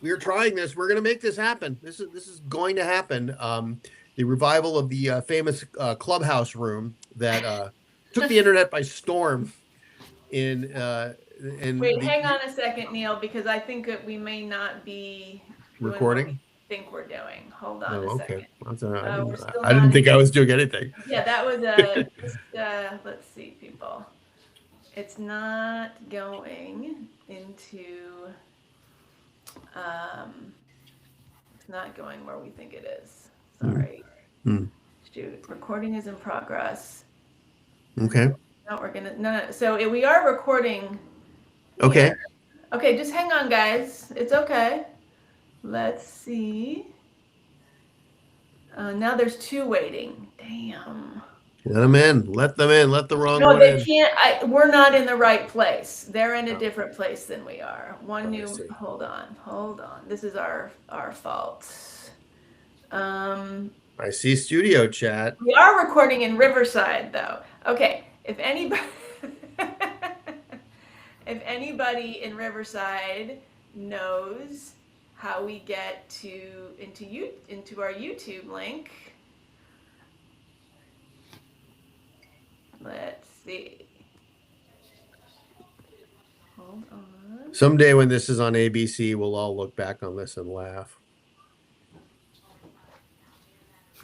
We are trying this. We're going to make this happen. This is going to happen. The revival of the famous Clubhouse room that took the internet by storm in Wait, the hang on a second, Neil, because I think that we may not be doing what we recording. think we're doing. Hold on Oh, a okay. second. We're still I not didn't in. think I was doing anything. Yeah, that was just, let's see, people. It's not going into, um, it's not going where we think it is. Sorry. Hmm. Shoot, recording is in progress. Okay. No, we're gonna, no. So we are recording Okay. here. Okay, just hang on, guys. It's okay. Let's see. Now there's two waiting. Damn. Let them in. Let them in. Let the wrong No, one they in. can't. We're not in the right place. They're in a Oh, different place than we are. One I new. see. Hold on. Hold on. This is our fault. Um, I see studio chat. we are recording in Riverside, though. Okay. If anybody, if anybody in Riverside knows how we get into our YouTube link, let's see. Hold on. Someday when this is on ABC, we'll all look back on this and laugh.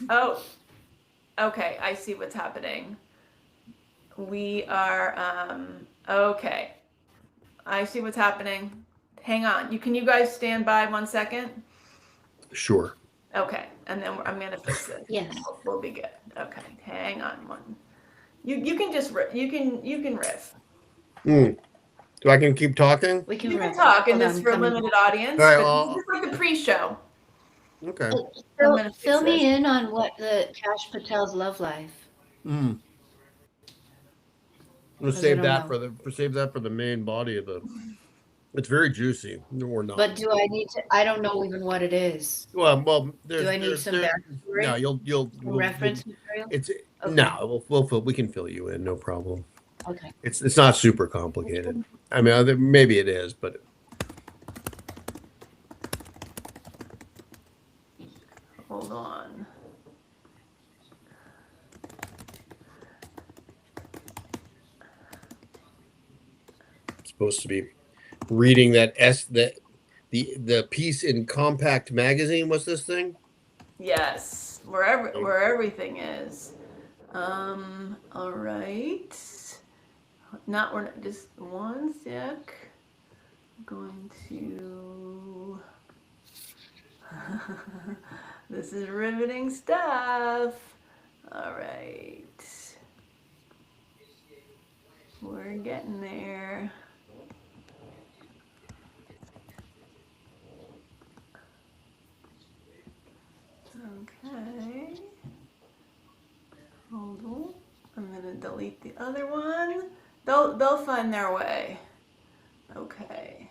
Oh, okay. I see what's happening. We are, okay. I see what's happening. Hang on. You guys stand by 1 second? Sure. Okay. And then I'm going to fix it. Yes. We'll be good. Okay. Hang on one. You can just, you can riff. So I can keep talking? We can You can riff. talk, and Hold this on, for a coming. limited audience. All right, But well- this is like the pre-show. Okay. Fill me in on what the Cash Patel's love life. I'm gonna 'Cause I save don't that know. for the main body of the. It's very juicy. Or not. But do I need to? I don't know even what it is. Well, there's. Do I need there's, some there, backstory? No, you'll Reference material? It's Okay. no, we can fill you in, no problem. Okay. It's not super complicated. I mean, maybe it is, but Hold on. I'm supposed to be reading the piece in Compact Magazine. What's this thing? Yes, where everything is. All right. We're not just 1 sec. I'm going to. This is riveting stuff. All right. We're getting there. Okay. Hold on. I'm gonna delete the other one. They'll find their way. Okay.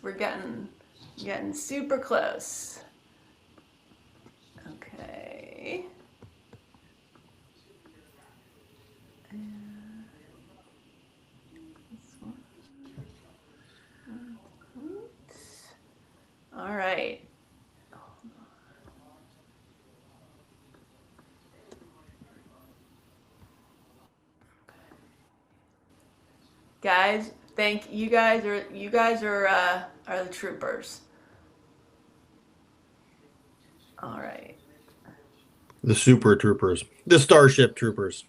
We're getting super close. Okay. And this one. All right. Guys, thank you. Guys are the troopers. All right. The Super Troopers, the Starship Troopers,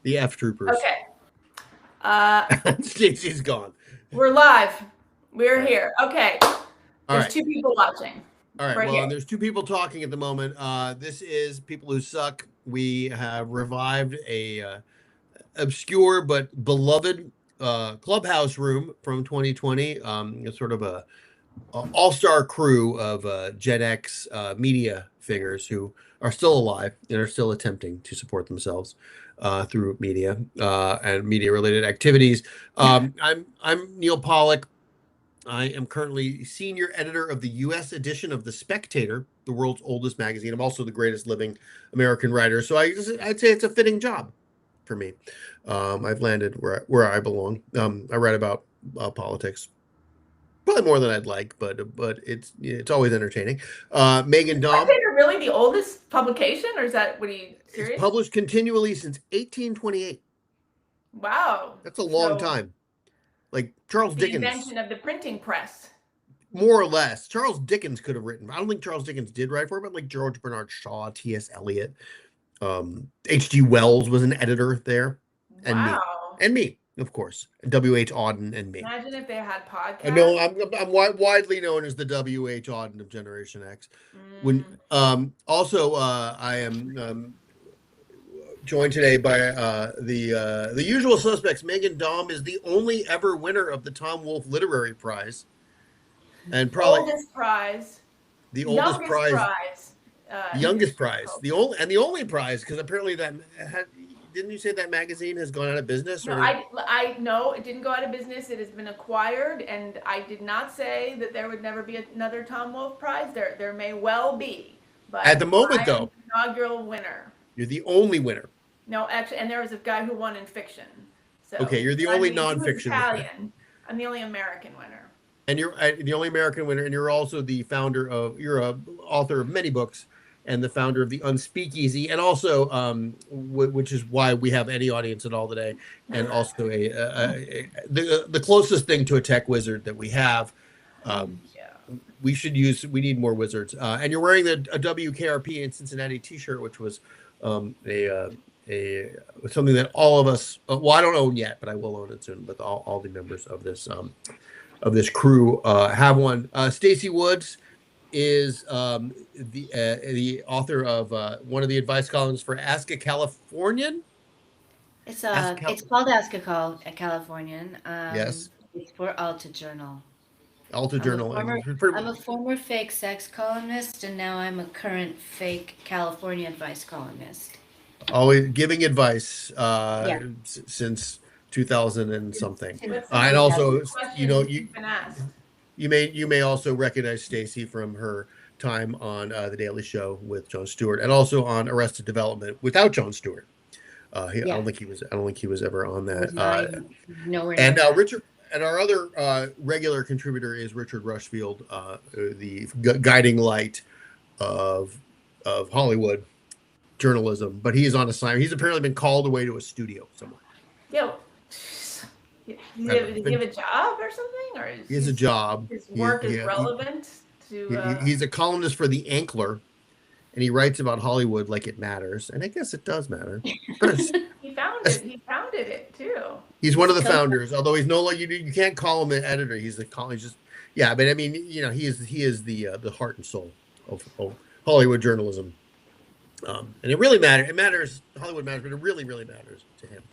the F Troopers. Okay. Stacy's gone. We're live. We're here. Okay. There's right. 2 people watching. All right. Right Well, here. there's 2 people talking at the moment. This is People Who Suck. We have revived a obscure but beloved Clubhouse room from 2020. It's sort of a all-star crew of Gen X media figures who are still alive and are still attempting to support themselves through media and media-related activities. I'm Neil Pollack. I am currently senior editor of the U.S. edition of The Spectator, the world's oldest magazine. I'm also the greatest living American writer. So I'd say it's a fitting job for me. I've landed where I belong. I write about politics, probably more than I'd like, but it's always entertaining. Megan Dom. Spectator really the oldest publication, or is that what are you serious? It's published continually since 1828. Wow, That's a long time. Like Charles the Dickens. invention of the printing press. More or less. Charles Dickens could have written. I don't think Charles Dickens did write for it, but like George Bernard Shaw, T.S. Eliot, H.G. Wells was an editor there, Wow. and me, of course, W.H. Auden and me. Imagine if they had podcasts. I know I'm widely known as the W.H. Auden of Generation X. When also I am joined today by the usual suspects. Megan Dom is the only ever winner of the Tom Wolfe Literary Prize. And probably oldest prize, the oldest prize, youngest prize, the only prize, because apparently didn't you say that magazine has gone out of business? No, I know it didn't go out of business. It has been acquired, and I did not say that there would never be another Tom Wolfe Prize. There may well be, but at the moment, though, the inaugural winner. You're the only winner. No, actually, and there was a guy who won in fiction. So okay, you're the only nonfiction. Italian. I'm the only American winner. And you're the only American winner, and you're also the you're a author of many books, and the founder of the Unspeakeasy, and also, which is why we have any audience at all today, and also the closest thing to a tech wizard that we have. We need more wizards. And you're wearing a WKRP in Cincinnati T-shirt, which was something that all of us. Well, I don't own yet, but I will own it soon. But all the members of this crew have one. Stacey Woods is the author of one of the advice columns for Ask a Californian. It's called Ask a Californian. Yes. It's for Alta Journal. Alta Journal. I'm a former fake sex columnist, and now I'm a current fake California advice columnist. Always giving advice since 2000 and something. And also, you may also recognize Stacey from her time on The Daily Show with Jon Stewart, and also on Arrested Development without Jon Stewart. I don't think he was ever on that. Nowhere. And Richard, and our other regular contributor is Richard Rushfield, the guiding light of Hollywood journalism. But he is on assignment. He's apparently been called away to a studio somewhere. Does he have a job or something? Or he has a job. His work is relevant to. He's a columnist for The Ankler, and he writes about Hollywood like it matters, and I guess it does matter. He founded it too. He's one of the founders, although he's no longer. You can't call him an editor. He's the college. But I mean, he is the heart and soul of Hollywood journalism. And it really matters. It matters. Hollywood matters, but it really, really matters to him.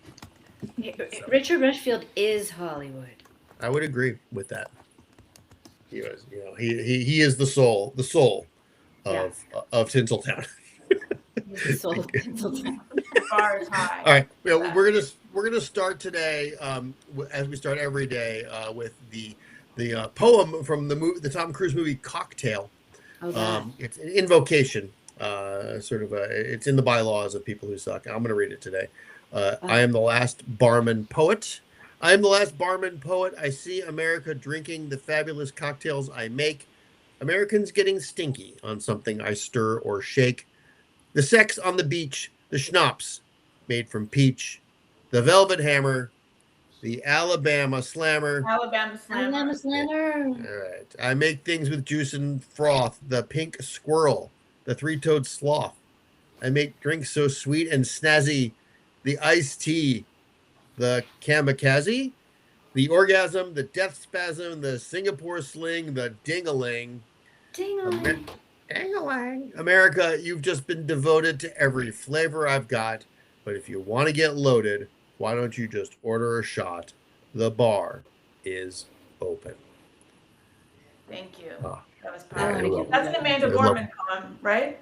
Richard Rushfield is Hollywood. I would agree with that. He was, he is the soul of Tinseltown. The soul of Tinseltown. Bar is high. All right, we're gonna start today, as we start every day, with the poem from the Tom Cruise movie Cocktail. It's an invocation, it's in the bylaws of People Who Suck. I'm going to read it today. I am the last barman poet. I am the last barman poet. I see America drinking the fabulous cocktails I make. Americans getting stinky on something I stir or shake. The sex on the beach, the schnapps made from peach, the velvet hammer, the Alabama slammer. Alabama slammer. All right. I make things with juice and froth, the pink squirrel, the three-toed sloth. I make drinks so sweet and snazzy, the iced tea, the kamikaze, the orgasm, the death spasm, the Singapore sling, the ding-a-ling. Ding-a-ling. Ding-a-ling. America, you've just been devoted to every flavor I've got. But if you want to get loaded, why don't you just order a shot? The bar is open. Thank you. That was powerful. That's an Amanda Gorman poem, right?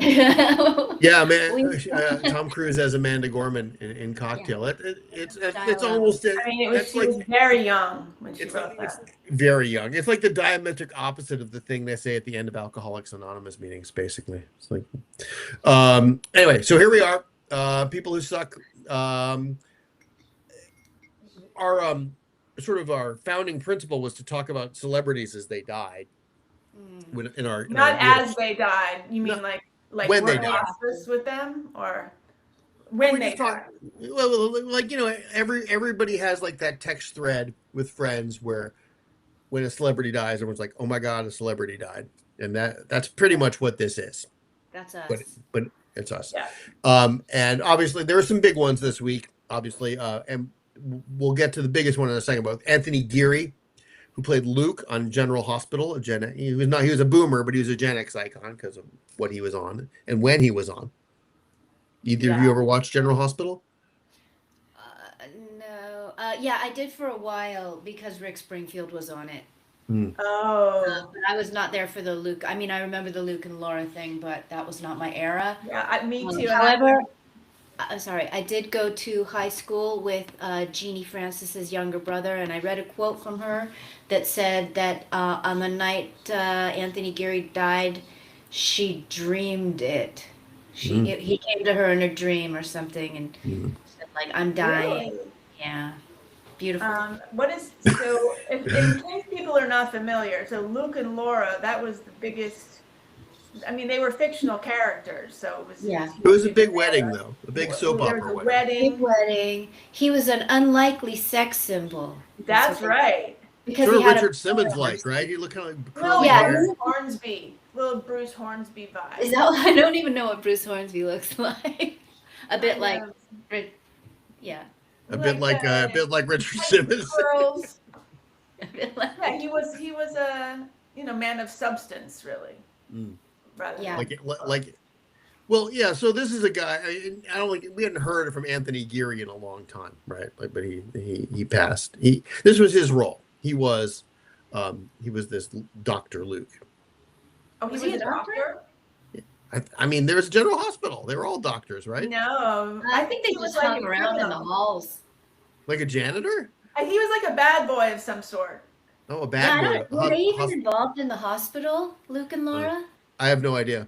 Yeah, man. Tom Cruise as Amanda Gorman in Cocktail. Yeah. It's almost. I mean, she was very young when she wrote that. It's very young. It's like the diametric opposite of the thing they say at the end of Alcoholics Anonymous meetings. Basically, it's like. Anyway, so here we are. People Who Suck. sort of our founding principle was to talk about celebrities as they died. In our Not as they died. You mean Not like when we're they in died. hospice with them, or We're when they just talking. died? Well, like everybody has like that text thread with friends where when a celebrity dies, everyone's like, "Oh my God, a celebrity died," and that's pretty much what this is. That's But us. it's us. Yeah. And obviously there are some big ones this week. Obviously, and we'll get to the biggest one in a second. But Anthony Geary, who played Luke on General Hospital, he was a boomer, but he was a Gen X icon because of what he was on and when he was on. Either of you ever watched General Hospital? No. Yeah, I did for a while because Rick Springfield was on it. Oh. But I was not there for the Luke. I mean, I remember the Luke and Laura thing, but that was not my era. Yeah, me too. However, sorry, I did go to high school with Jeannie Francis's younger brother, and I read a quote from her that said that on the night Anthony Geary died, she dreamed it. He came to her in a dream or something, and said like, "I'm dying." Really? Yeah, beautiful. So in case people are not familiar, so Luke and Laura, that was the biggest. I mean, they were fictional characters, so it was. Yeah. It was a big wedding, though, a big soap There was opera a wedding. Big wedding. He was an unlikely sex symbol. That's right. Because Sort he of had Richard Simmons like, right? He looked kind of like Little curly hair. Bruce Hornsby, little Bruce Hornsby vibe. Is that? I don't even know what Bruce Hornsby looks like. A bit like, yeah. A bit like Richard Simmons. Curls. A bit like, Yeah, he was a man of substance, really. Rather Yeah. Well, yeah. So this is a guy. I don't think we hadn't heard from Anthony Geary in a long time, right? Like, but he passed. This was his role. He was this Dr. Luke. Oh, was he a doctor? I mean, there's a General Hospital. They were all doctors, right? No, I think they just hung around in the halls. Like a janitor? He was like a bad boy of some sort. Oh, a bad boy. Were they even involved in the hospital, Luke and Laura? I have no idea.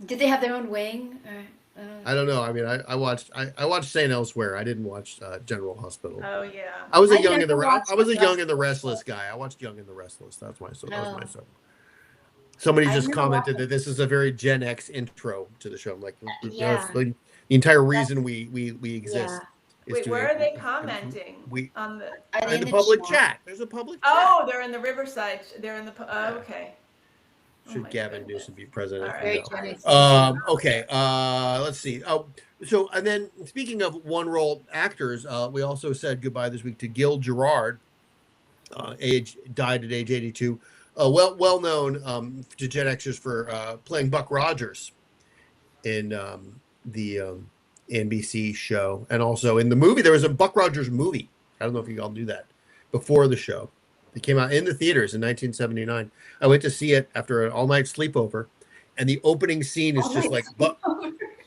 Did they have their own wing? I don't know. I mean, I watched St. Elsewhere. I didn't watch General Hospital. Oh yeah. I was a Young and the Restless guy. I watched Young and the Restless. That was my son. Somebody just commented that this is a very Gen X intro to the show. I'm like, the entire reason we exist. Yeah. Wait, where are they commenting? On the in the public chat. There's a public chat. Oh, they're in the Riverside. They're in the. Okay. Should Gavin Newsom be president? Right. Okay. Let's see. So and then speaking of one role actors, we also said goodbye this week to Gil Gerard. Died at age 82. Well known to Gen Xers for playing Buck Rogers in the NBC show, and also in the movie. There was a Buck Rogers movie. I don't know if you all knew that before the show. It came out in the theaters in 1979. I went to see it after an all-night sleepover, and the opening scene is just like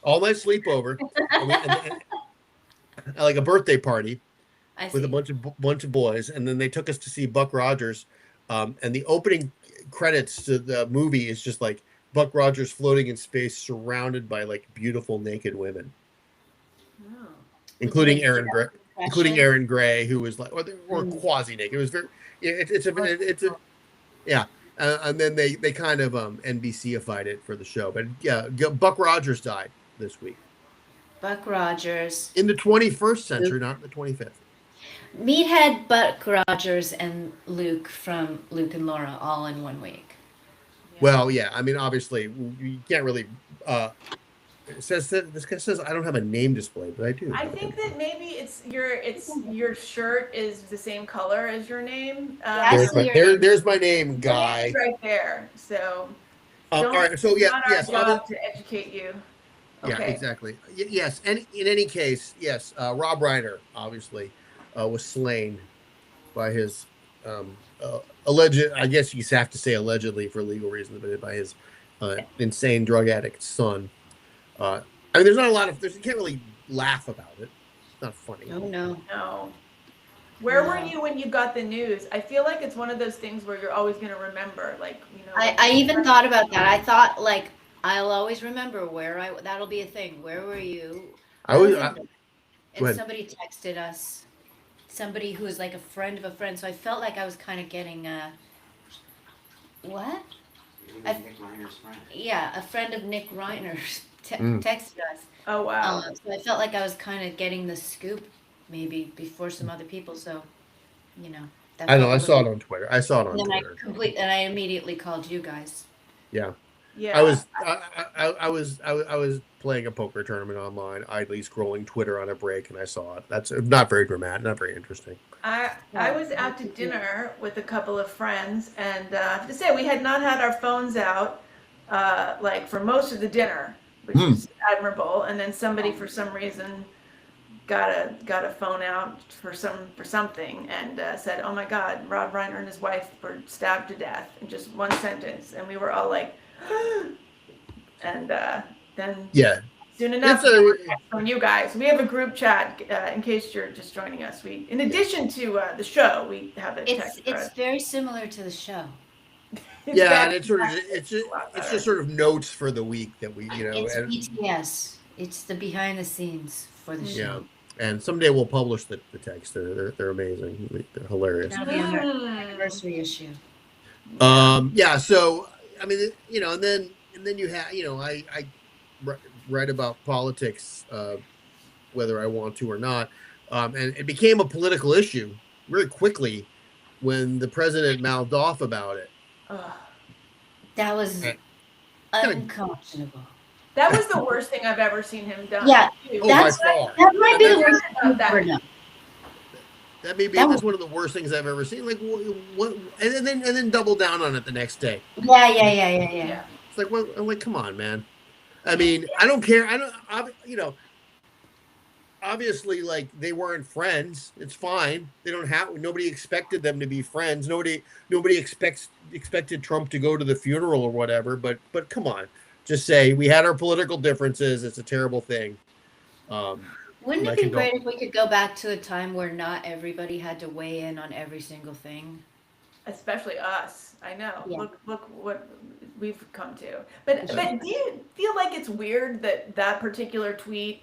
all-night sleepover, and like a birthday party with a bunch of boys, and then they took us to see Buck Rogers, and the opening credits to the movie is just like Buck Rogers floating in space, surrounded by like beautiful naked women, including Aaron Gray, who was like or quasi naked. It was very. And then they kind of NBC-ified it for the show, but yeah, Buck Rogers died this week. Buck Rogers in the 21st century, not the 25th. Meathead, Buck Rogers, and Luke from Luke and Laura all in 1 week. Yeah. Well, yeah, I mean, obviously, you can't really. This guy says I don't have a name displayed, but I do. I think that maybe it's your shirt is the same color as your name. There's my name, guy. It's right there. So. All right. So yes. Job to educate you. Okay. Yeah, exactly. Yes, and in any case, yes, Rob Reiner obviously was slain by his alleged. I guess you have to say allegedly for legal reasons, but by his insane drug addict son. I mean, there's not a lot of. You can't really laugh about it. It's not funny. Oh no. Where were you when you got the news? I feel like it's one of those things where you're always going to remember, like I even thought about that. I thought like I'll always remember that'll be a thing. Where were you? And somebody texted us somebody who is like a friend of a friend. So I felt like I was kind of getting what? Nick Reiner's friend. Yeah, a friend of Nick Reiner's Mm. texted us. Oh wow. So I felt like I was kind of getting the scoop maybe before some other people. So, that I know. felt I a saw little. it on Twitter. I saw it on And then Twitter. I immediately called you guys. Yeah. Yeah. I was playing a poker tournament online, idly scrolling Twitter on a break, and I saw it. That's not very dramatic, not very interesting. I was out to dinner with a couple of friends, and I have to say we had not had our phones out like for most of the dinner, which was admirable. And then somebody, for some reason, got a phone out for something and said, "Oh my God, Rob Reiner and his wife were stabbed to death," in just one sentence, and we were all like, and then Yeah. soon enough, from you guys, we have a group chat. In case you're just joining us, we, in addition to the show, we have a text It's thread. very similar to the show. Yeah, and it's just sort of notes for the week that we, It's and, BTS. It's the behind the scenes for the yeah. show. And someday we'll publish the text. They're amazing. They're hilarious. That'll be on our anniversary issue. Yeah. So I mean, and then you have, I write about politics, whether I want to or not, and it became a political issue very quickly when the president mouthed off about it. That was unconscionable. That was the worst thing I've ever seen him done. Yeah, that might be the worst thing I've ever done. That's one of the worst things I've ever seen. Like, what? And then double down on it the next day. Yeah. It's like, well, I'm like, come on, man. I mean, I don't care. Obviously, like, they weren't friends. It's fine. They don't have. Nobody expected them to be friends. Nobody expected Trump to go to the funeral or whatever. But come on, just say we had our political differences. It's a terrible thing. Wouldn't it be great if we could go back to a time where not everybody had to weigh in on every single thing? Especially us. I know. Yeah. Look what we've come to. But do you feel like it's weird that particular tweet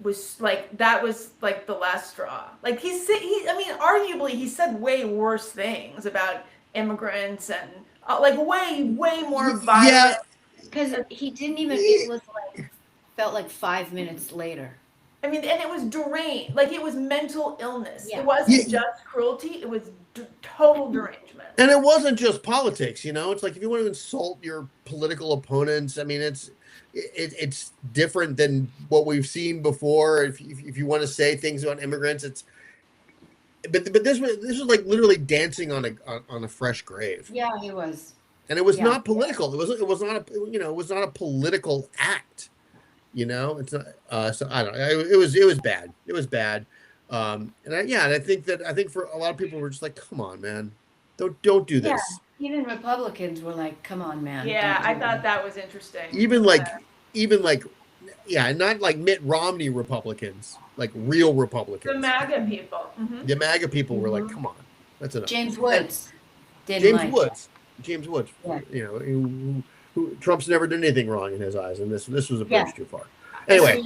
was like the last straw? Like arguably he said way worse things about immigrants and like way more violent. Yeah, because he didn't even. It was felt like 5 minutes later. I mean, and it was deranged. Like, it was mental illness. Yeah. It wasn't just cruelty. It was total derangement. And it wasn't just politics, It's like if you want to insult your political opponents, I mean, it's different than what we've seen before. If you want to say things about immigrants, but this was like literally dancing on a fresh grave. Yeah, it was. And it was not political. It was not a political act. It's not. So I don't know. It was bad. It was bad. And I think for a lot of people, we're just like, come on, man, don't do this. Yeah, even Republicans were like, come on, man. Yeah, I thought that was interesting. Even not like Mitt Romney Republicans, like real Republicans. The MAGA people. Mm-hmm. The MAGA people were like, come on, that's enough. James Woods. James Woods. Yeah. Who Trump's never done anything wrong in his eyes, and this was a bridge too far. Anyway.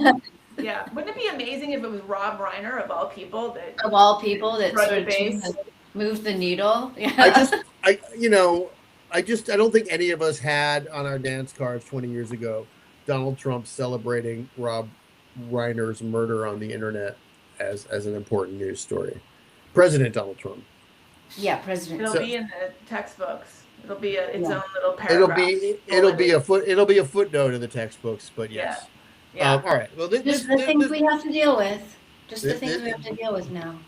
Yeah, wouldn't it be amazing if it was Rob Reiner of all people that sort of moved the needle? Yeah. I don't think any of us had on our dance cards 20 years ago Donald Trump celebrating Rob Reiner's murder on the internet as an important news story. President Donald Trump. Yeah, President. It'll be in the textbooks. It'll be its own little paragraph. It'll be a footnote in the textbooks, but yes. Yeah. All right. Well, just the things we have to deal with. Just the things we have to deal with now.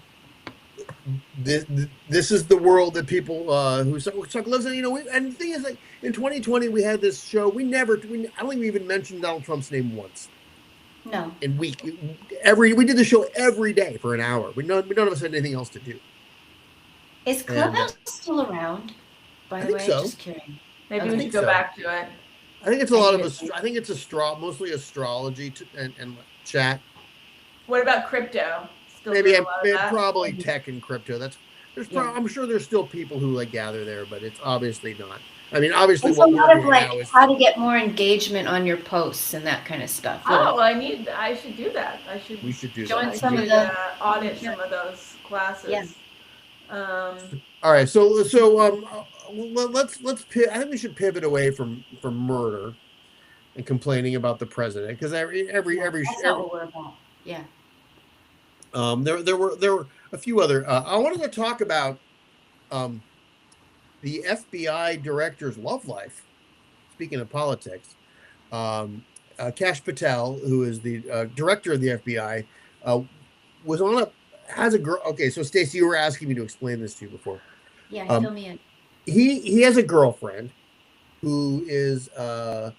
This is the world that people who suck lives in. And the thing is, like, in 2020, we had this show. I don't think we even mentioned Donald Trump's name once. No. And we did the show every day for an hour. None of us had anything else to do. Is Clubhouse still around? By the way, so. Just kidding. Maybe we should go back to it. I think it's a lot of I think it's mostly astrology and chat. What about crypto? Maybe probably tech and crypto. I'm sure there's still people who like gather there, but it's obviously not. I mean, obviously, It's a what we're lot of doing like now is how to get more engagement on your posts and that kind of stuff. Oh, I should do that. we should do Join that. some of should, the- audit some of those classes. Yeah. All right, so let's I think we should pivot away from murder and complaining about the president, because That's not what we're about. Yeah. there were a few other. I wanted to talk about the FBI director's love life. Speaking of politics, Kash Patel, who is the director of the FBI, was on has a girl. Okay, so Stacey, you were asking me to explain this to you before. Yeah, fill me in. He has a girlfriend who is a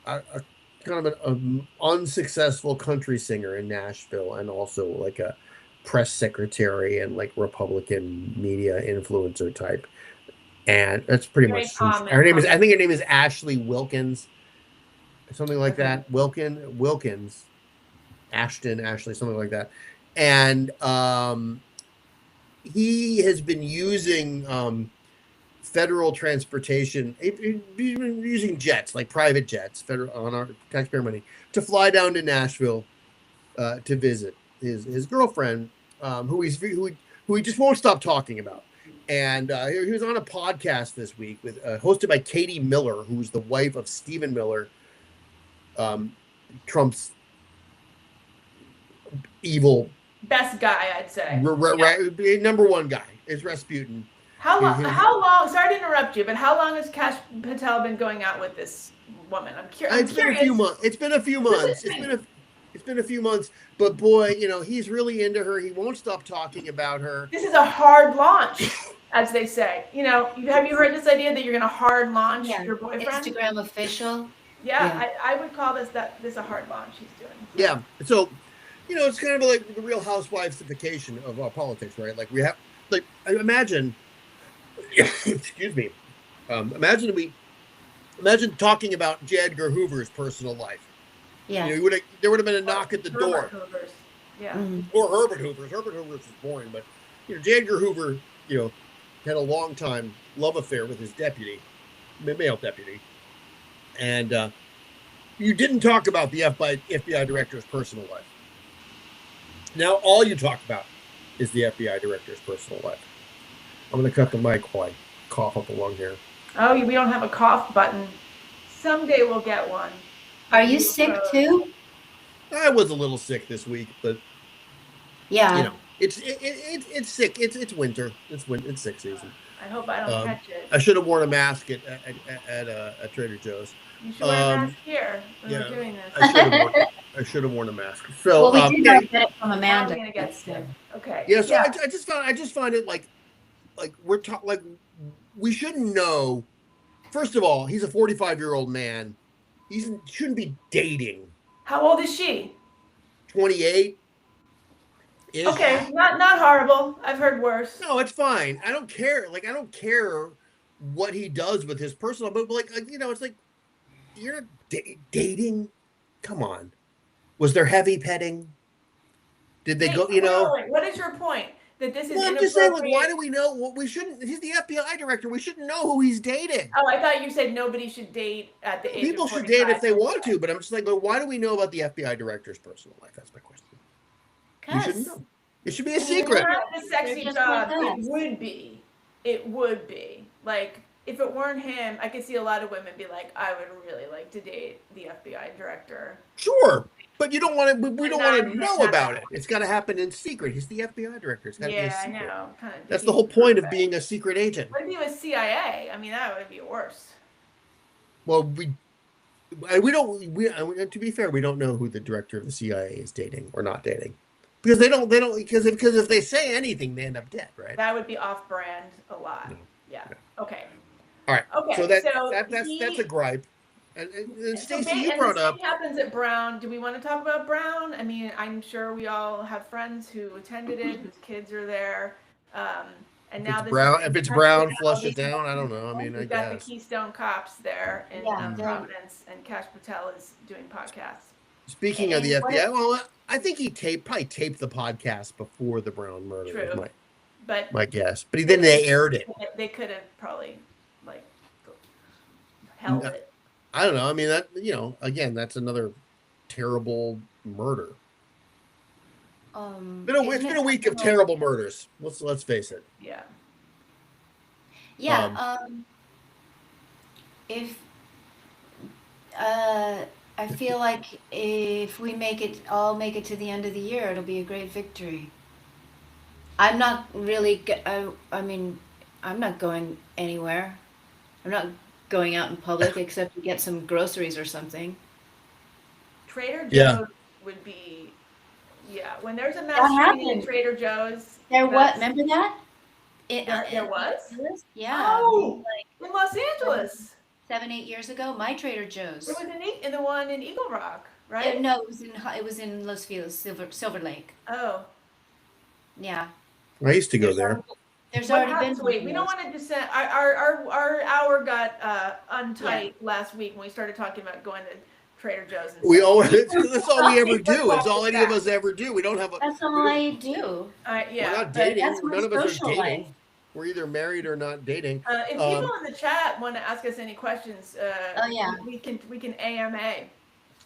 kind of an unsuccessful country singer in Nashville, and also like a press secretary and like Republican media influencer type. And that's pretty Very much common. her name is. I think her name is Ashley Wilkins, something like Okay. that. Wilkins, Ashley, something like that. And he has been using federal transportation, using jets, like private jets, federal on our taxpayer money, to fly down to Nashville to visit his girlfriend, who he just won't stop talking about. And he was on a podcast this week with hosted by Katie Miller, who's the wife of Stephen Miller, Trump's evil Best guy, I'd say. number one guy is Rasputin. How long? Sorry to interrupt you, but how long has Kash Patel been going out with this woman? I'm curious. It's been a few months. It's been a few months. It's been a few months. But boy, he's really into her. He won't stop talking about her. This is a hard launch, as they say. Have you heard this idea that you're going to hard launch your boyfriend? Instagram official. Yeah. I would call this a hard launch he's doing. Yeah. So, it's kind of like the Real Housewivesification of politics, right? Like we have, like, imagine, excuse me, imagine talking J. Edgar Hoover's personal life. Yeah. There would have been a knock at the door. Hoover's. Yeah. Or Herbert Hoover's. Herbert Hoover's was boring, but J. Edgar Hoover, had a long time love affair with his male deputy, and you didn't talk about the FBI director's personal life. Now all you talk about is the FBI director's personal life. I'm going to cut the mic while I cough up along here. Oh, we don't have a cough button. Someday we'll get one. Are you sick too? I was a little sick this week, but yeah, it's sick. It's winter. It's sick season. I hope I don't catch it. I should have worn a mask at Trader Joe's. You should wear a mask here when we're doing this. I should have worn a mask. So well, we did get it from Amanda. We're gonna get sick. Okay. Yeah. So I just find it like we shouldn't know. First of all, he's a 45-year-old man. He shouldn't be dating. How old is she? 28. Okay, not horrible. I've heard worse. No, it's fine. I don't care. Like, I don't care what he does with his personal, but it's like you're not dating. Come on. Was there heavy petting? Did they go? What is your point? That this is I'm just saying, like, why do we know? Well, we shouldn't. He's the FBI director. We shouldn't know who he's dating. Oh, I thought you said nobody should date at the age People of 45. should date if they want to, but I'm just like, why do we know about the FBI director's personal life? That's my question. You shouldn't know. It should be a secret. The sexy job. It would be. Like, if it weren't him, I could see a lot of women be like, I would really like to date the FBI director. Sure. But you don't want to. We don't want to know about it. It's got to happen in secret. He's the FBI director. It's got to be a secret. I know. That's the whole point of being a secret agent. What if he was CIA? I mean, that would be worse. Well, we don't. To be fair, we don't know who the director of the CIA is dating or not dating, because they don't. Because if they say anything, they end up dead, right? That would be off-brand a lot. No. Yeah. Okay. All right. Okay. So that's a gripe. And Stacey, you brought up. What happens at Brown? Do we want to talk about Brown? I mean, I'm sure we all have friends who attended it, whose kids are there. And now if it's Brown, flush it down. I don't know. I mean, I guess. Got the Keystone Cops there in Providence, and Kash Patel is doing podcasts. Speaking of the FBI, well, I think he probably taped the podcast before the Brown murder. True. but my guess. But then they aired it. they could have probably like held it. I don't know. I mean, that, again, that's another terrible murder. It's been a week of terrible murders. Let's face it. Yeah. Yeah. If I feel like if we all make it to the end of the year, it'll be a great victory. I'm not really. I mean, I'm not going anywhere. I'm not going out in public except to get some groceries or something. Trader Joe's Yeah. would be, when there's a mass shooting at Trader Joe's. Remember that? There was? Yeah. Oh, in Los Angeles. 7-8 years ago, my Trader Joe's. It was in the one in Eagle Rock, right? No, it was in Los Feliz, Silver Lake. Oh. Yeah. I used to go there. There's already been. Wait, we don't want to descend. Our hour got untight last week when we started talking about going to Trader Joe's. And that's all we ever do. It's all any of us ever do. We don't have. That's all I do. Yeah. We're not dating. None of us are dating. Life. We're either married or not dating. If people in the chat want to ask us any questions, we can AMA.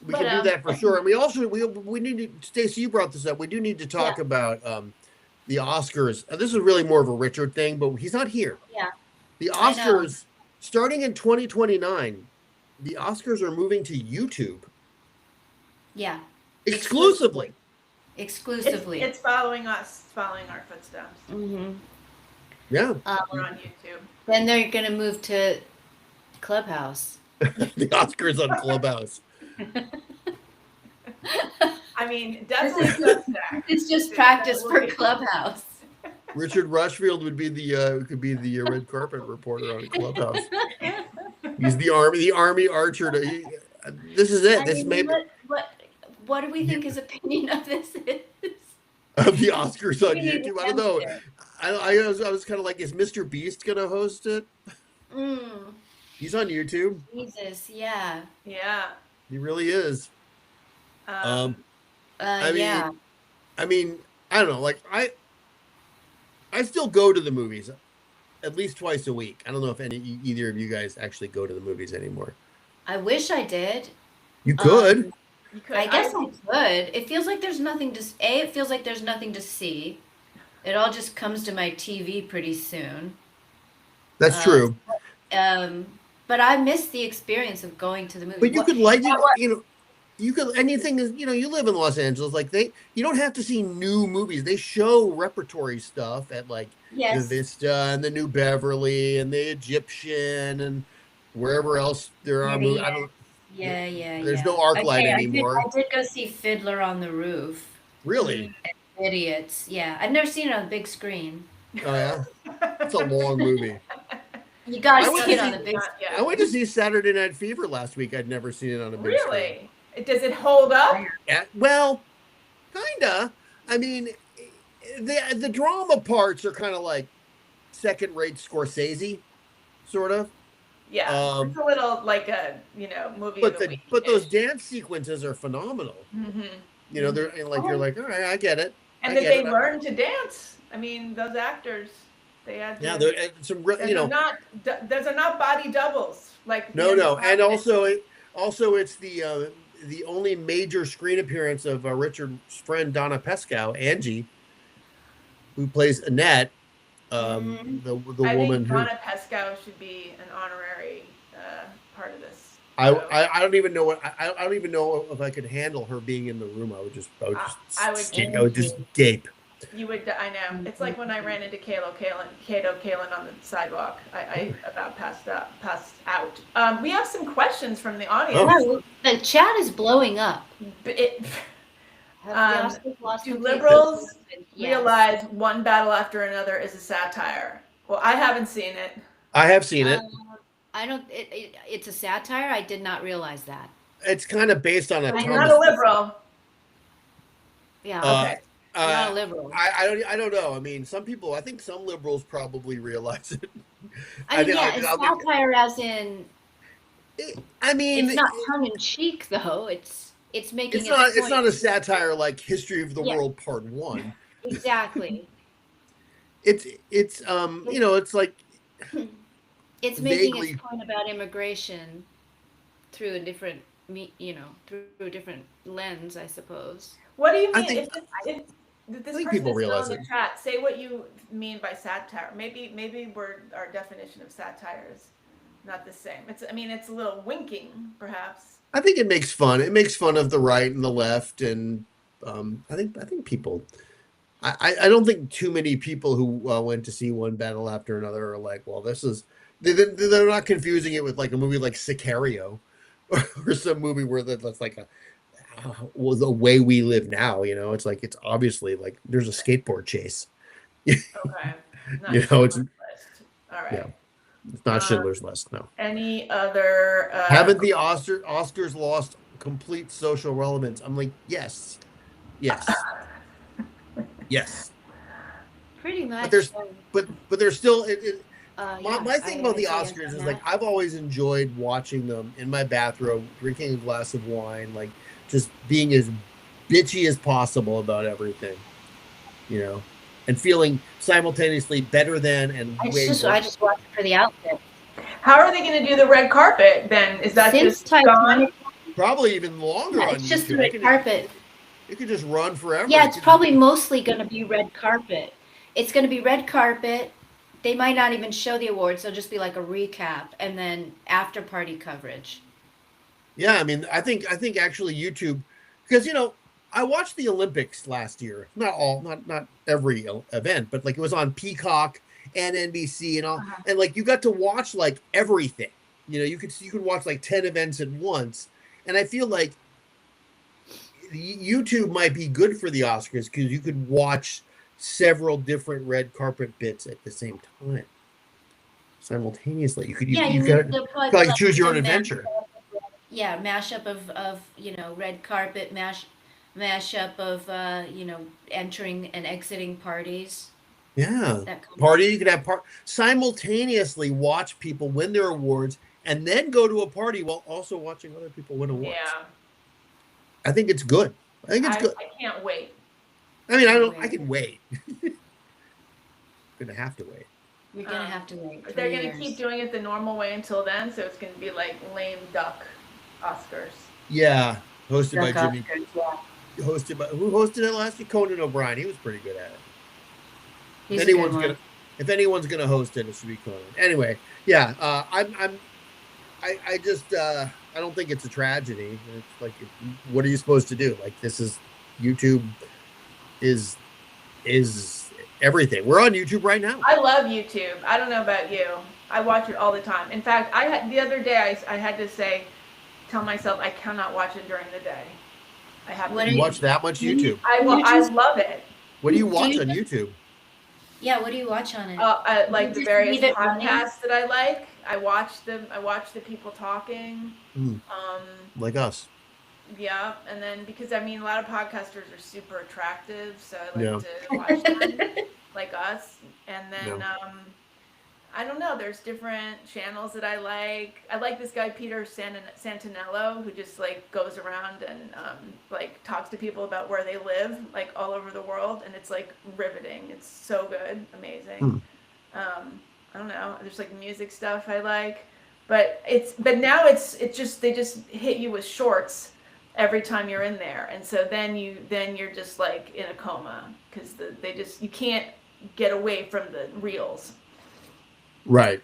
We can do that for sure. And we also we need to. Stacey, you brought this up. We do need to talk about the Oscars. This is really more of a Richard thing, but he's not here. Yeah. The Oscars, starting in 2029, the Oscars are moving to YouTube. Yeah. Exclusively. It's following us, following our footsteps. Mm-hmm. Yeah. We're on YouTube. Then they're going to move to Clubhouse. The Oscars on Clubhouse. I mean, definitely. It's just practice for Clubhouse. Richard Rushfield could be the red carpet reporter on Clubhouse. He's the army archer. This is it. What do we think his opinion of this is? Of the Oscars on YouTube? I don't know. I was kind of like, is Mr. Beast gonna host it? He's on YouTube. Jesus, yeah. Yeah. He really is. I mean, I don't know. Like I still go to the movies at least twice a week. I don't know if either of you guys actually go to the movies anymore. I wish I did. You could. I guess I could. It feels like there's nothing to. It feels like there's nothing to see. It all just comes to my TV pretty soon. That's true. But I miss the experience of going to the movie. But you could you could anything is you live in Los Angeles, like you don't have to see new movies. They show repertory stuff at the Vista and the New Beverly and the Egyptian and wherever else there are movies. There's no ArcLight anymore. I did go see Fiddler on the Roof. Really? Idiots. Yeah, I've never seen it on a big screen. Oh yeah, it's a long movie. You gotta see it on a big screen. I went to see Saturday Night Fever last week. I'd never seen it on a big screen. Really? Does it hold up? Yeah, well, kinda. I mean, the drama parts are kind of like second-rate Scorsese, sort of. Yeah, it's a little like a movie. But those dance sequences are phenomenal. Mm-hmm. They're like you're like, all right, I get it. And they learn to dance. I mean, those actors, they had. They're some those are not body doubles like. No, and also it's the only major screen appearance of Richard's friend Donna Pescow, Angie, who plays Annette, the woman who. Donna Pescow should be an honorary part of this. I don't even know I don't even know if I could handle her being in the room. I would just gape. You would, I know. It's like when I ran into Cato Kalin on the sidewalk. I about passed out. We have some questions from the audience. Oh. The chat is blowing up. Do liberals realize One Battle After Another is a satire? Well, I haven't seen it. I have seen it. It's a satire? I did not realize that. It's kind of based on I'm not a liberal. Yeah, okay. Not a liberal. I don't know. I mean, I think some liberals probably realize it. It's satire as in. I mean, it's not tongue in cheek though. It's making. It's not a satire like History of the World Part 1. Exactly. it's it's like It's making its vaguely. point about immigration through a different, through a different lens, I suppose. What do you I mean? think If this I think person people is still realize in the it. chat, say what you mean by satire. Maybe our definition of satire is not the same. It's a little winking, perhaps. I think it makes fun. It makes fun of the right and the left, and I think people. I don't think too many people who went to see one battle after another are like, well, this is. They're not confusing it with like a movie like Sicario, or some movie where that's like a well, the way we live now. It's like it's obviously like there's a skateboard chase. Okay, not It's Schindler's List. All yeah, right. it's not Um, Schindler's List. No. any other? Haven't the Oscars lost complete social relevance? I'm like, yes, yes, yes. Pretty But much. there's but there's still my, Yeah, my thing about I the say yes Oscars on is like that. I've always enjoyed watching them in my bathrobe, drinking a glass of wine, like just being as bitchy as possible about everything, you know, and feeling simultaneously better than and way I worse. just watch it for the outfit. How are they going to do the red carpet then? Is that Since just gone? Titanic, Probably even longer yeah, on it's just the YouTube. red carpet. It could just run forever. Yeah, It it's could just probably mostly going to be red carpet. It's going to be red carpet. They might not even show the awards. They'll just be like a recap and then after party coverage. Yeah, I mean, I think actually YouTube, because I watched the Olympics last year. Not every event, but like it was on Peacock and NBC and all, and like you got to watch like everything. You could watch like 10 events at once, and I feel like YouTube might be good for the Oscars because you could watch several different red carpet bits at the same time simultaneously. You could you Yeah, you got they'll probably like like choose your do own a adventure. mashup of red carpet mashup of entering and exiting parties. Yeah. That kind Party, you could have simultaneously watch people win their awards and then go to a party while also watching other people win awards. Yeah, I think it's good. I think it's good. I can't wait. I mean, Can't I can wait. Gonna have to wait. You're gonna have to wait. They're 3 going to years. keep doing it the normal way until then, so it's going to be like lame duck Oscars. Yeah. Hosted by Duck Jimmy. Oscars, yeah. Who hosted it last year? Conan O'Brien. He was pretty good at it. He's a good one. If anyone's gonna host it, it should be Conan. Anyway, yeah. I just I don't think it's a tragedy. It's like, what are you supposed to do? Like, this is YouTube is everything. We're on YouTube right now. I love YouTube. I don't know about you. I watch it all the time. In fact, the other day I had to tell myself I cannot watch it during the day. I have What to. are You you- watch that much YouTube? I love it. What do you Do watch you on just- YouTube? Yeah, what do you watch on it? I like You the just various leave it running? podcasts that I like. I watch them. I watch the people talking. Mm, like us. Yeah, and then because a lot of podcasters are super attractive, so I like Yeah. to watch them, like us. And then Yeah. I don't know. There's different channels that I like. I like this guy Peter Santinello, who just like goes around and like talks to people about where they live, like all over the world, and it's like riveting. It's so good, amazing. I don't know. There's like music stuff I like, but now it's just they just hit you with shorts every time you're in there, and so then you're just like in a coma because you can't get away from the reels. Right.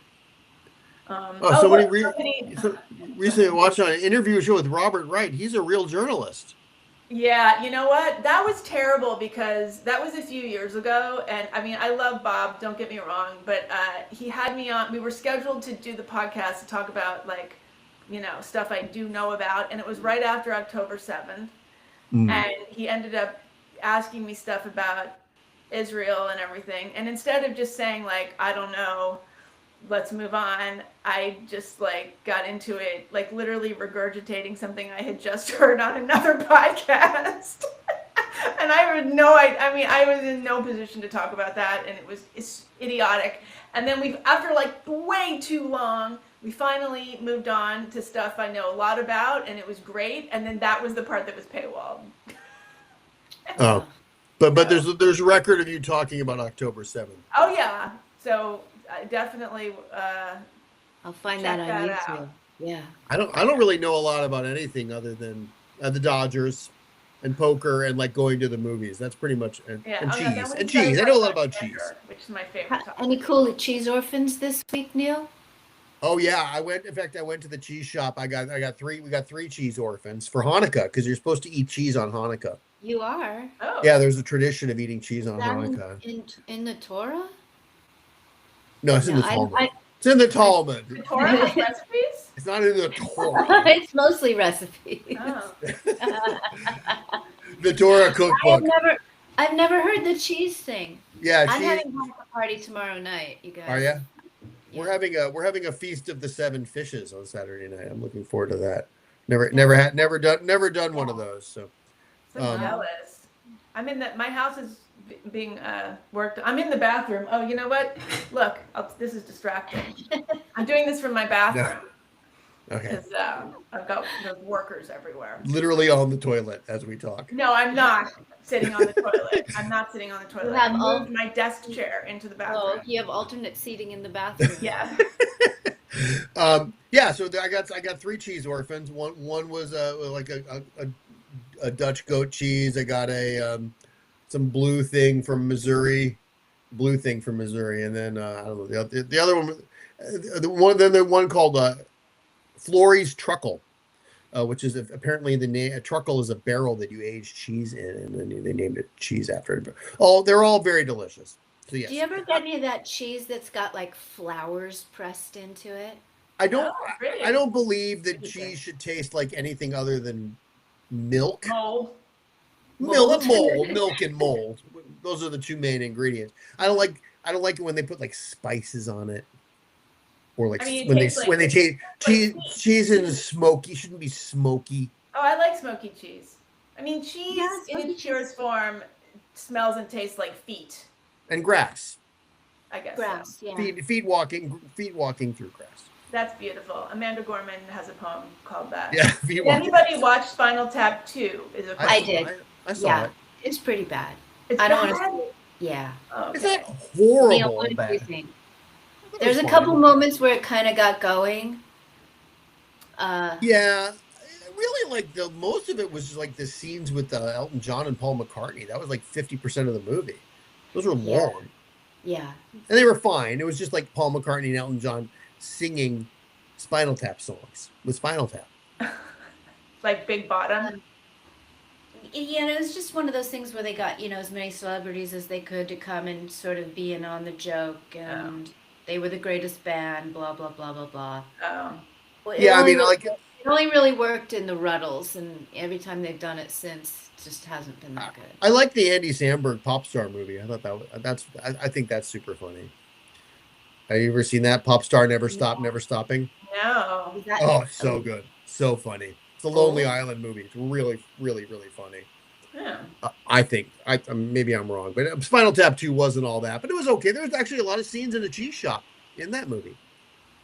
Recently watched on an interview show with Robert Wright. He's a real journalist. Yeah, you know what? That was terrible because that was a few years ago, and I love Bob. Don't get me wrong, but he had me on. We were scheduled to do the podcast to talk about stuff I do know about, and it was right after October 7th, and he ended up asking me stuff about Israel and everything, and instead of just saying like I don't know, let's move on, I just like got into it, like literally regurgitating something I had just heard on another podcast. And I was in no position to talk about that, and it's idiotic. And then after like way too long, we finally moved on to stuff I know a lot about, and it was great. And then that was the part that was paywalled. Oh, But there's a record of you talking about October 7th. Oh yeah. So definitely. I'll find Check that on that YouTube. out. Yeah. I don't really know a lot about anything other than the Dodgers and poker and like going to the movies. That's pretty much and Yeah. cheese. Then we And started cheese. I talking know a lot about about cheese. Tender, which is my favorite topic. Any cool cheese orphans this week, Neil? Oh yeah, I went to the cheese shop. We got 3 cheese orphans for Hanukkah because you're supposed to eat cheese on Hanukkah. You are. Oh. Yeah, there's a tradition of eating cheese on Is that Hanukkah. in the Torah? No, it's in the Talmud. It's in the Talmud. The Torah has recipes? It's not in the Torah. It's mostly recipes. Oh. The Torah cookbook. I've never heard the cheese thing. Yeah, I'm having a party tomorrow night, you guys. Are you? Yeah. We're having a feast of the 7 fishes on Saturday night. I'm looking forward to that. Never done one of those. So Jealous. I'm in my house is being worked. I'm in the bathroom. Oh, you know what? Look, this is distracting. I'm doing this from my bathroom. Okay. Because I've got those workers everywhere. Literally on the toilet as we talk. No, I'm not sitting on the toilet. I'm not sitting on the toilet. have I moved my desk chair into the bathroom. Oh, you have alternate seating in the bathroom. Yeah. Yeah. So I got 3 cheese orphans. One was like a Dutch goat cheese. I got a some blue thing from Missouri, and then I don't know the other one. The one called Florey's Truckle, which is apparently the name. A truckle is a barrel that you age cheese in, and then they named it cheese after it. Oh, they're all very delicious. So yes. Do you ever get any of that cheese that's got like flowers pressed into it? I don't. Oh, really? I don't believe that cheese should taste like anything other than milk. Mold. Milk and mold. Those are the 2 main ingredients. I don't like it when they put like spices on it, or like when they taste cheese is smoky. Shouldn't be smoky. Oh, I like smoky cheese. I mean, cheese in its cheese. purest form smells and tastes like feet. And grass. I guess. Grass, So. yeah. Feet walking through grass. That's beautiful. Amanda Gorman has a poem called that. Yeah. Did anybody watch Spinal Tap 2? I did. I saw it. It's pretty bad. It's I don't bad? want to. Yeah. Oh, okay. It's not horrible Neil, what did bad. you think? There's a couple moments where it kind of got going. Yeah. Really, like most of it was just like the scenes with Elton John and Paul McCartney. That was like 50% of the movie. Those were long. Yeah. And they were fine. It was just like Paul McCartney and Elton John singing Spinal Tap songs with Spinal Tap. Like Big Bottom. Yeah, it was just one of those things where they got, as many celebrities as they could to come and sort of be in on the joke, and they were the greatest band, blah, blah, blah, blah, blah. Oh. Well, Yeah, I mean, it only really worked in the Ruddles, and every time they've done it since, it just hasn't been that good. I like the Andy Samberg pop star movie. I thought I think that's super funny. Have you ever seen that? Pop Star Never Stop, Never Stopping? No. Oh, so good. So funny. It's a Lonely Island movie. It's really, really, really funny. Yeah. I think. Maybe I'm wrong, but Spinal Tap 2 wasn't all that, but it was okay. There was actually a lot of scenes in a cheese shop in that movie.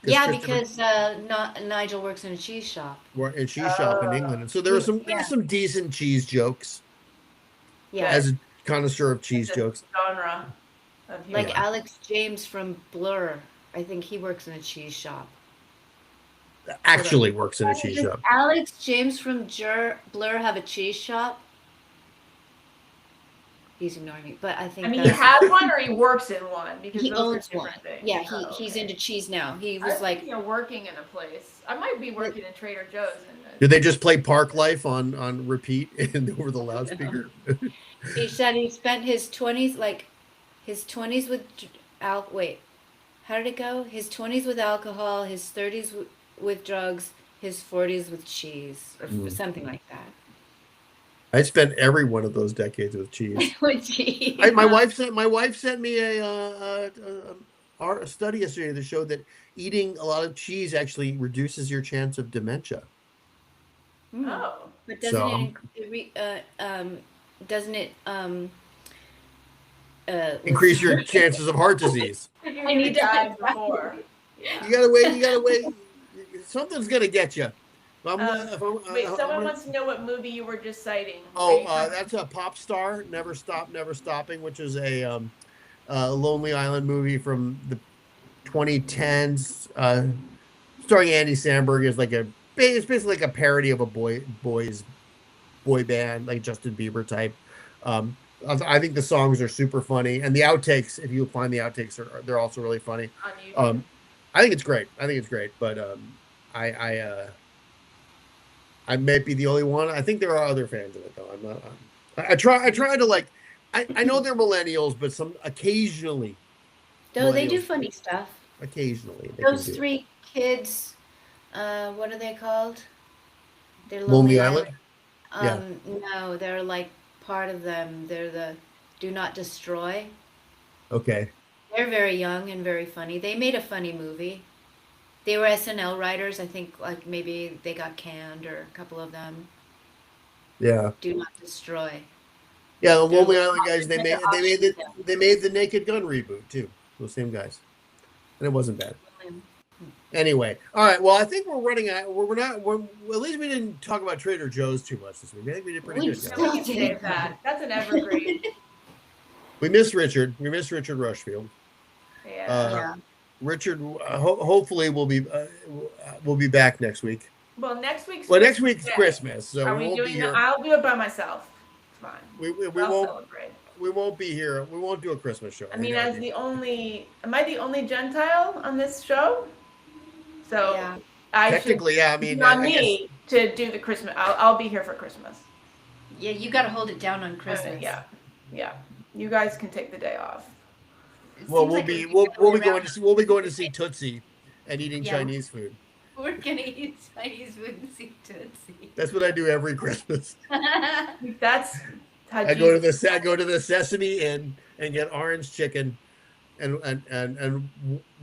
Yeah, because Nigel works in a cheese shop. A cheese shop in England, and so there were some decent cheese jokes. Yeah, as a connoisseur of cheese jokes. Genre of humor. Like Alex James from Blur. I think he works in a cheese shop. Actually works in a cheese shop. Alex James from Blur have a cheese shop? He's ignoring me, but I think he has one or he works in one because he those owns are one. different things. Yeah, he's into cheese now. He was like working in a place. I might be working in Trader Joe's. Did they just play Park Life on repeat and over the loudspeaker? He said he spent his 20s with wait, how did it go? His 20s with alcohol, his 30s with drugs, his 40s with cheese, or something like that. I spent every one of those decades with cheese. With cheese. My wife sent me a study yesterday that showed that eating a lot of cheese actually reduces your chance of dementia. Oh, but doesn't it increase your chances of heart disease? I need to die before. Yeah. You gotta wait. Something's gonna get you. Wait, someone wants to know what movie you were just citing. That's a Pop Star, Never Stop, Never Stopping, which is a Lonely Island movie from the 2010s, starring Andy Samberg. Is like it's basically like a parody of a boy band, like Justin Bieber type. I think the songs are super funny, and the outtakes, if you find the outtakes, they're also really funny. On YouTube. I think it's great. But I might be the only one. I think there are other fans of it though. I'm not. I try to like. I know they're millennials, but occasionally. Though they do Millennials. funny stuff. Occasionally, they Those can do it. 3 kids, what are they called? They're Lonely Island. Yeah. No, they're like part of them. They're the Do Not Destroy. Okay. They're very young and very funny. They made a funny movie. They were SNL writers. I think like maybe they got canned, or a couple of them. Yeah. Do Not Destroy. Yeah, the They're Lonely like Island guys. They made the Naked Gun reboot too. Those same guys, and it wasn't bad. Anyway, all right. Well, I think we're running out. We're not. We're at least we didn't talk about Trader Joe's too much this week. I think we did pretty good. No, we can save that. That's an evergreen. We missed Richard. We missed Richard Rushfield. Yeah. Richard, hopefully, will be back next week. Well, next week's. Well, next week's Day. Christmas, so Are we we won't doing be here. I'll do it by myself. It's fine. We I'll won't. celebrate. We won't be here. We won't do a Christmas show. I mean, am I the only Gentile on this show? So Yeah. Technically, yeah. I mean, not I me to do the Christmas. I'll be here for Christmas. Yeah, you got to hold it down on Christmas. Yeah. You guys can take the day off. Well, we'll be going to see Tootsie and eating Chinese food. We're gonna eat Chinese food and see Tootsie. That's what I do every Christmas. That's how I go to the Sesame Inn and get orange chicken and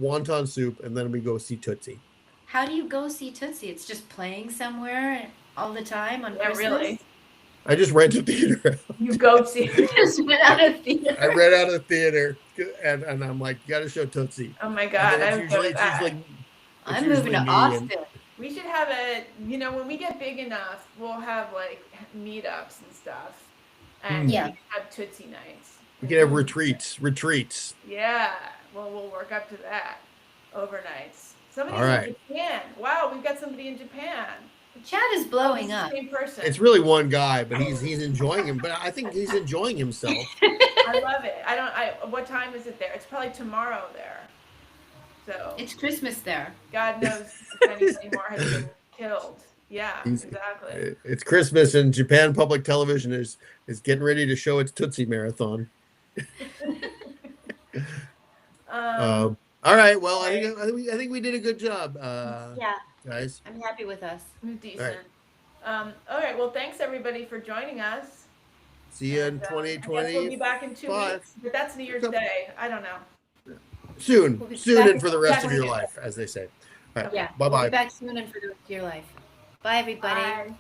wonton soup, and then we go see Tootsie. How do you go see Tootsie? It's just playing somewhere all the time on Christmas? Really. I just rent a theater. You go see. You just went out of theater. I rent out a theater, and I'm like, you got to show Tootsie. Oh my God! I'm moving to Austin. We should have when we get big enough, we'll have like meetups and stuff, and we can have Tootsie nights. We can have retreats. Yeah, well, we'll work up to that. Overnights. Somebody's All right. in Japan. Wow, we've got somebody in Japan. The chat is blowing up. Same person. It's really one guy, but he's enjoying him. But I think he's enjoying himself. I love it. What time is it there? It's probably tomorrow there. So it's Christmas there. God knows if any more has been killed. Yeah, exactly. It's Christmas, and Japan Public Television is getting ready to show its Tootsie Marathon. All right. Well, I think we did a good job. Guys. I'm happy with us. Decent. All right. Well, thanks everybody for joining us. See you in 2020. I guess we'll be back in 2 weeks, but that's New Year's Day. I don't know. Soon and for the rest of your life, as they say. All right. Yeah. Bye-bye. We'll be back soon and for the rest of your life. Bye, everybody. Bye.